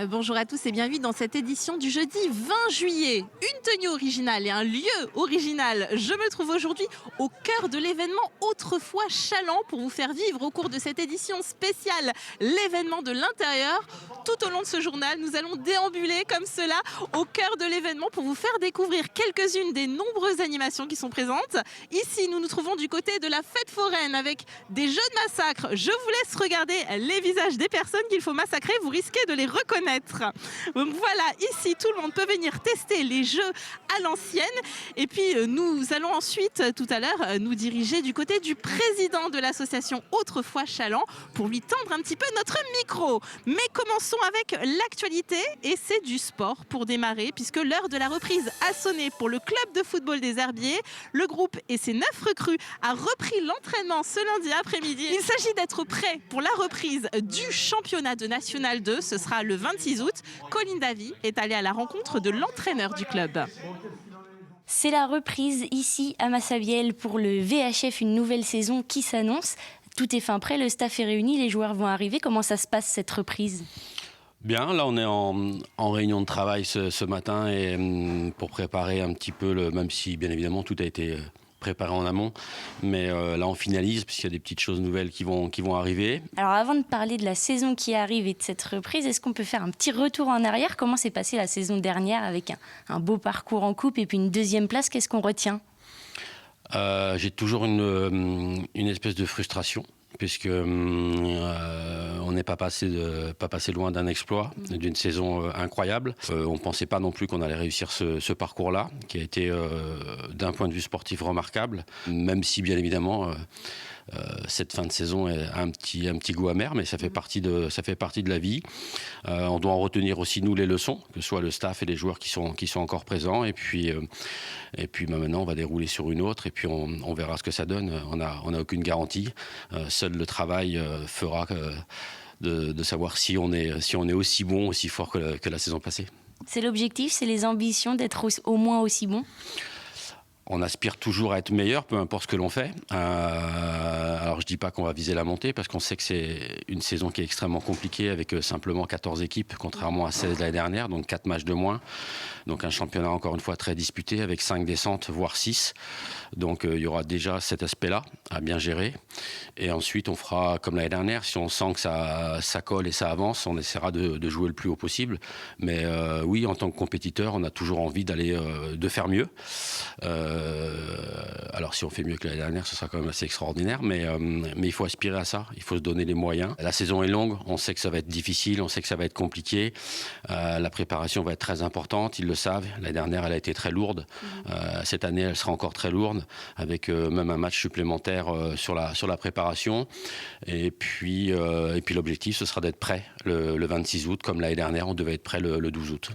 Bonjour à tous et bienvenue dans cette édition du jeudi 20 juillet. Une tenue originale et un lieu original. Je me trouve aujourd'hui au cœur de l'événement Autrefois Chaland pour vous faire vivre au cours de cette édition spéciale l'événement de l'intérieur. Tout au long de ce journal, nous allons déambuler comme cela au cœur de l'événement pour vous faire découvrir quelques-unes des nombreuses animations qui sont présentes. Ici, nous nous trouvons du côté de la fête foraine avec des jeux de massacre. Je vous laisse regarder les visages des personnes qu'il faut massacrer. Vous risquez de les reconnaître. Voilà, ici, tout le monde peut venir tester les jeux à l'ancienne. Et puis, nous allons ensuite, tout à l'heure, nous diriger du côté du président de l'association Autrefois Chaland pour lui tendre un petit peu notre micro. Mais commençons avec l'actualité et c'est du sport pour démarrer puisque l'heure de la reprise a sonné pour le club de football des Herbiers. Le groupe et ses 9 recrues a repris l'entraînement ce lundi après-midi. Il s'agit d'être prêt pour la reprise du championnat de National 2. Ce sera le 26 août. Colin Davy est allé à la rencontre de l'entraîneur du club. C'est la reprise ici à Massabielle pour le VHF, une nouvelle saison qui s'annonce. Tout est fin prêt, le staff est réuni, les joueurs vont arriver. Comment ça se passe cette reprise ? Bien, là on est en réunion de travail ce matin et pour préparer un petit peu, même si bien évidemment tout a été préparé en amont, mais là on finalise parce qu'il y a des petites choses nouvelles qui vont arriver. Alors avant de parler de la saison qui arrive et de cette reprise, est-ce qu'on peut faire un petit retour en arrière ? Comment s'est passée la saison dernière avec un beau parcours en coupe et puis une deuxième place ? Qu'est-ce qu'on retient ? J'ai toujours une espèce de frustration puisque on n'est pas passé loin d'un exploit, d'une saison incroyable. On ne pensait pas non plus qu'on allait réussir ce parcours-là, qui a été d'un point de vue sportif remarquable, même si bien évidemment cette fin de saison a un petit goût amer, mais ça fait partie de la vie. On doit en retenir aussi nous les leçons, que ce soit le staff et les joueurs qui sont encore présents, et puis maintenant on va dérouler sur une autre, et puis on verra ce que ça donne. On n'a aucune garantie. Seul le travail fera de savoir si on est aussi bon, aussi fort que la saison passée. C'est l'objectif, c'est les ambitions d'être au moins aussi bon ? On aspire toujours à être meilleur, peu importe ce que l'on fait. Alors je dis pas qu'on va viser la montée, parce qu'on sait que c'est une saison qui est extrêmement compliquée, avec simplement 14 équipes, contrairement à 16 l'année dernière, donc 4 matchs de moins. Donc un championnat encore une fois très disputé, avec 5 descentes, voire 6. Donc il y aura déjà cet aspect-là à bien gérer. Et ensuite on fera comme l'année dernière, si on sent que ça colle et ça avance, on essaiera de jouer le plus haut possible. Mais oui, en tant que compétiteur, on a toujours envie de faire mieux. Alors si on fait mieux que l'année dernière, ce sera quand même assez extraordinaire, mais il faut aspirer à ça, il faut se donner les moyens. La saison est longue, on sait que ça va être difficile, on sait que ça va être compliqué, la préparation va être très importante, ils le savent. L'année dernière elle a été très lourde, cette année elle sera encore très lourde, avec même un match supplémentaire sur la préparation, et puis l'objectif ce sera d'être prêt le 26 août, comme l'année dernière on devait être prêt le 12 août.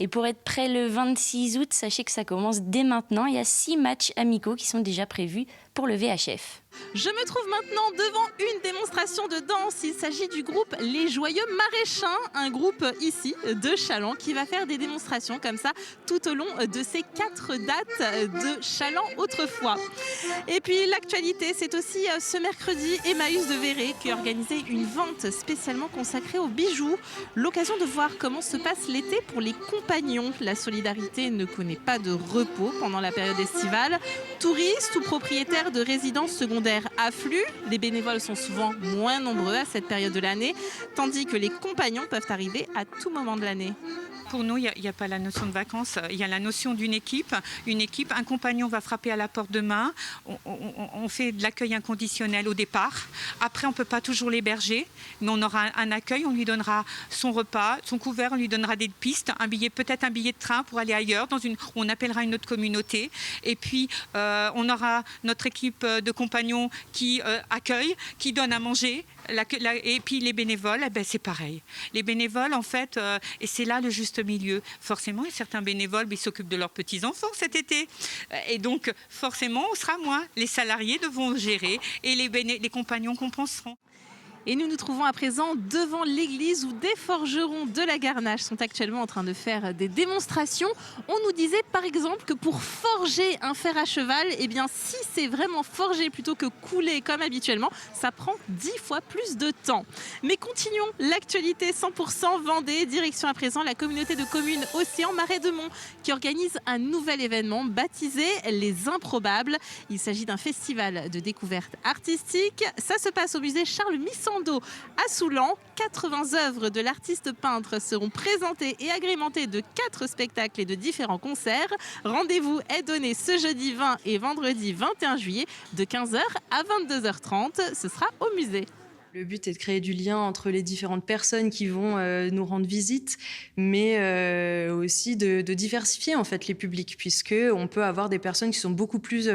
Et pour être prêt le 26 août, sachez que ça commence dès maintenant. Il y a 6 matchs amicaux qui sont déjà prévus pour le VHF. Je me trouve maintenant devant une démonstration de danse. Il s'agit du groupe Les Joyeux Maraîchins, un groupe ici de Chaland qui va faire des démonstrations comme ça tout au long de ces 4 dates de Chaland autrefois. Et puis l'actualité, c'est aussi ce mercredi Emmaüs de Véret qui a organisé une vente spécialement consacrée aux bijoux. L'occasion de voir comment se passe l'été pour les compagnons. La solidarité ne connaît pas de repos pendant la période estivale. Touristes ou propriétaires de résidences secondaires affluent, les bénévoles sont souvent moins nombreux à cette période de l'année, tandis que les compagnons peuvent arriver à tout moment de l'année. Pour nous, il n'y a pas la notion de vacances, il y a la notion d'une équipe. Une équipe, un compagnon va frapper à la porte demain, on fait de l'accueil inconditionnel au départ. Après, on ne peut pas toujours l'héberger, mais on aura un accueil, on lui donnera son repas, son couvert, on lui donnera des pistes, peut-être un billet de train pour aller ailleurs, on appellera une autre communauté. Et puis, on aura notre équipe de compagnons qui accueille, qui donne à manger. Et puis les bénévoles, c'est pareil. Les bénévoles, en fait, et c'est là le juste milieu. Forcément, certains bénévoles ils s'occupent de leurs petits-enfants cet été. Et donc, forcément, on sera moins. Les salariés devront gérer et les compagnons compenseront. Et nous nous trouvons à présent devant l'église où des forgerons de la Garnache sont actuellement en train de faire des démonstrations. On nous disait par exemple que pour forger un fer à cheval, eh bien si c'est vraiment forgé plutôt que coulé comme habituellement, ça prend 10 fois plus de temps. Mais continuons l'actualité 100% Vendée. Direction à présent la communauté de communes Océan Marais de Mont qui organise un nouvel événement baptisé Les Improbables. Il s'agit d'un festival de découverte artistique. Ça se passe au musée Charles Missando à Soulan. 80 œuvres de l'artiste peintre seront présentées et agrémentées de 4 spectacles et de différents concerts. Rendez-vous est donné ce jeudi 20 et vendredi 21 juillet de 15h à 22h30. Ce sera au musée. Le but est de créer du lien entre les différentes personnes qui vont nous rendre visite, mais aussi de diversifier en fait les publics, puisque on peut avoir des personnes qui sont beaucoup plus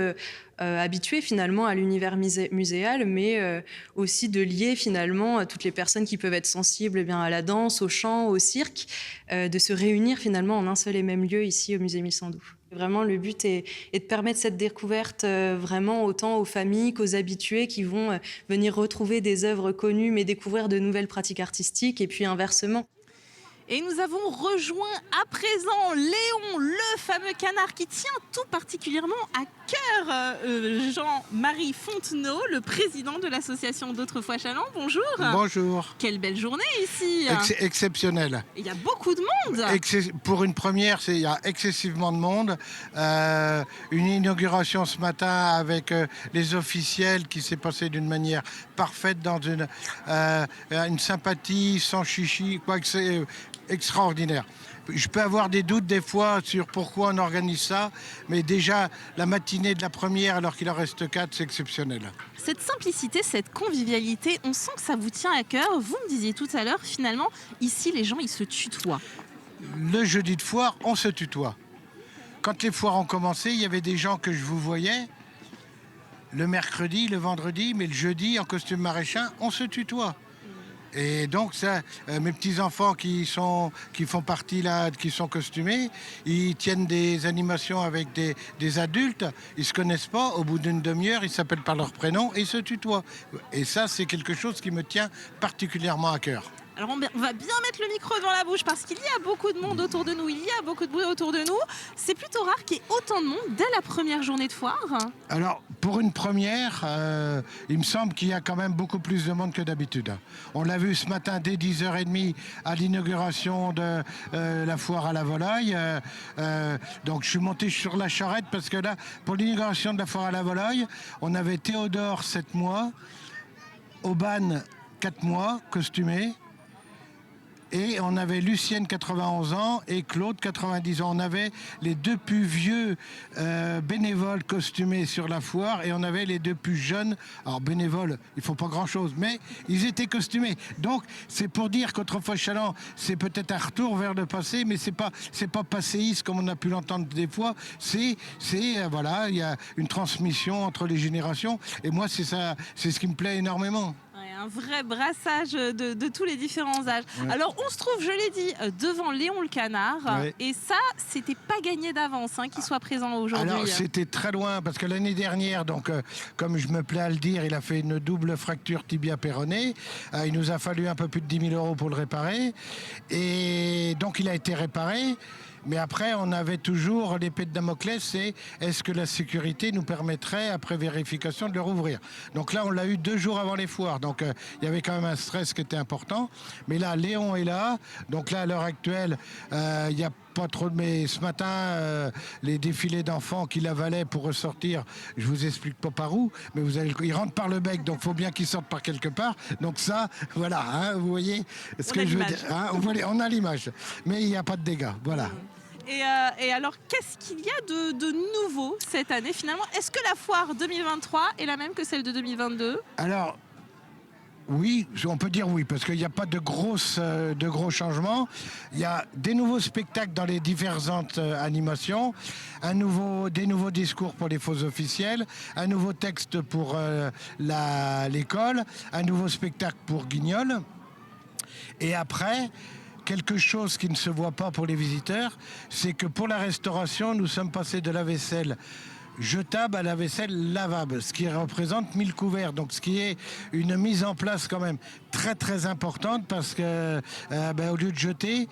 habituées finalement à l'univers muséal, mais aussi de lier finalement toutes les personnes qui peuvent être sensibles à la danse, au chant, au cirque, de se réunir finalement en un seul et même lieu ici au musée 1112. Vraiment, le but est de permettre cette découverte vraiment autant aux familles qu'aux habitués qui vont venir retrouver des œuvres connues mais découvrir de nouvelles pratiques artistiques et puis inversement. Et nous avons rejoint à présent Léon, le fameux canard qui tient tout particulièrement à cœur Jean-Marie Fontenot, le président de l'association d'Autrefois Chaland. Bonjour. Bonjour. Quelle belle journée ici. Exceptionnel. Il y a beaucoup de monde. Pour une première, il y a excessivement de monde. Une inauguration ce matin avec les officiels qui s'est passée d'une manière parfaite, dans une sympathie, sans chichi, quoi que c'est extraordinaire. Je peux avoir des doutes des fois sur pourquoi on organise ça, mais déjà la matinée de la première, alors qu'il en reste 4, c'est exceptionnel. Cette simplicité, cette convivialité, on sent que ça vous tient à cœur. Vous me disiez tout à l'heure, finalement, ici les gens ils se tutoient. Le jeudi de foire, on se tutoie. Quand les foires ont commencé, il y avait des gens que je vous voyais le mercredi, le vendredi, mais le jeudi en costume maraîchin, on se tutoie. Et donc ça, mes petits-enfants qui font partie là, qui sont costumés, ils tiennent des animations avec des adultes, ils se connaissent pas, au bout d'une demi-heure, ils s'appellent par leur prénom et ils se tutoient. Et ça, c'est quelque chose qui me tient particulièrement à cœur. Alors on va bien mettre le micro devant la bouche parce qu'il y a beaucoup de monde autour de nous, il y a beaucoup de bruit autour de nous. C'est plutôt rare qu'il y ait autant de monde dès la première journée de foire. Alors, pour une première, il me semble qu'il y a quand même beaucoup plus de monde que d'habitude. On l'a vu ce matin dès 10h30 à l'inauguration de la foire à la volaille. Donc je suis monté sur la charrette parce que là, pour l'inauguration de la foire à la volaille, on avait Théodore 7 mois, Aubane 4 mois, costumé. Et on avait Lucienne, 91 ans, et Claude, 90 ans. On avait les 2 plus vieux bénévoles costumés sur la foire, et on avait les 2 plus jeunes. Alors bénévoles, ils font pas grand-chose, mais ils étaient costumés. Donc c'est pour dire qu'Autrefois Chaland, c'est peut-être un retour vers le passé, mais c'est pas passéiste comme on a pu l'entendre des fois. Voilà, il y a une transmission entre les générations, et moi c'est ça, c'est ce qui me plaît énormément. Un vrai brassage de tous les différents âges. Ouais. Alors, on se trouve, je l'ai dit, devant Léon le Canard. Ouais. Et ça, c'était pas gagné d'avance qu'il soit présent aujourd'hui. Alors, c'était très loin, parce que l'année dernière, donc, comme je me plais à le dire, il a fait une double fracture tibia-péroné. Il nous a fallu un peu plus de 10 000 € pour le réparer. Et donc, il a été réparé. Mais après, on avait toujours l'épée de Damoclès, c'est est-ce que la sécurité nous permettrait, après vérification, de le rouvrir. Donc là, on l'a eu 2 jours avant les foires. Donc il y avait quand même un stress qui était important. Mais là, Léon est là. Donc là, à l'heure actuelle, il n'y a pas trop de... Mais ce matin, les défilés d'enfants qui l'avalaient pour ressortir, je vous explique pas par où, mais ils rentrent par le bec, donc il faut bien qu'ils sortent par quelque part. Donc ça, voilà, vous voyez ce que je veux dire. On a l'image, mais il n'y a pas de dégâts, voilà. Et alors, qu'est-ce qu'il y a de nouveau cette année finalement? Est-ce que la foire 2023 est la même que celle de 2022? Alors, oui, on peut dire oui, parce qu'il n'y a pas de gros changements. Il y a des nouveaux spectacles dans les diverses animations, des nouveaux discours pour les faux officiels, un nouveau texte pour l'école, un nouveau spectacle pour Guignol. Et après... quelque chose qui ne se voit pas pour les visiteurs, c'est que pour la restauration, nous sommes passés de la vaisselle jetable à la vaisselle lavable, ce qui représente 1000 couverts. Donc ce qui est une mise en place quand même très très importante parce que au lieu de jeter,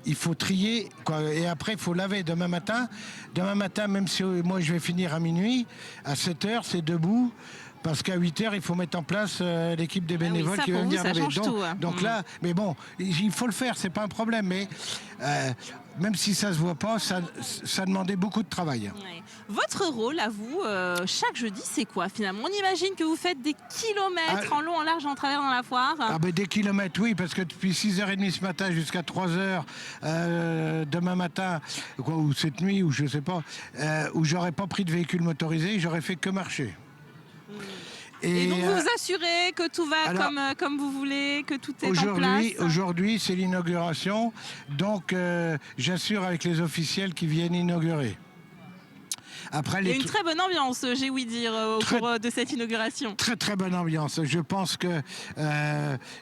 il faut trier, quoi. Et après il faut laver demain matin. Demain matin, même si moi je vais finir à minuit, à 7h c'est debout. Parce qu'à 8h, il faut mettre en place l'équipe des bénévoles qui va venir laver. Donc là, mais bon, il faut le faire, c'est pas un problème. Mais même si ça se voit pas, ça demandait beaucoup de travail. Ouais. Votre rôle à vous, chaque jeudi, c'est quoi finalement? On imagine que vous faites des kilomètres en long, en large, en travers dans la foire. Des kilomètres, oui, parce que depuis 6h30 ce matin jusqu'à 3h demain matin, ou cette nuit, ou je sais pas, où j'aurais pas pris de véhicule motorisé, j'aurais fait que marcher. Et donc vous vous assurez que tout va comme vous voulez, que tout est en place? Aujourd'hui, c'est l'inauguration, donc j'assure avec les officiels qui viennent inaugurer. Après, il y a une très bonne ambiance, j'ai ouï dire, au cours de cette inauguration. Très très bonne ambiance. Je pense que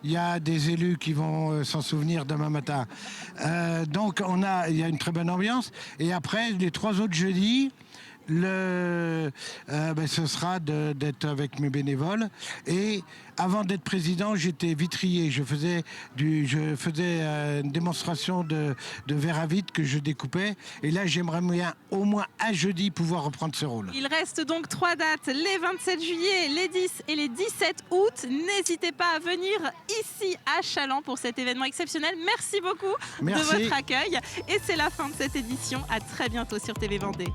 y a des élus qui vont s'en souvenir demain matin. Donc il y a une très bonne ambiance. Et après, les 3 autres jeudis, ce sera d'être avec mes bénévoles. Et avant d'être président, j'étais vitrier. Je faisais une démonstration de verre à vitre que je découpais. Et là, j'aimerais bien au moins un jeudi pouvoir reprendre ce rôle. Il reste donc 3 dates, les 27 juillet, les 10 et les 17 août. N'hésitez pas à venir ici à Challans pour cet événement exceptionnel. Merci beaucoup de votre accueil. Et c'est la fin de cette édition. À très bientôt sur TV Vendée.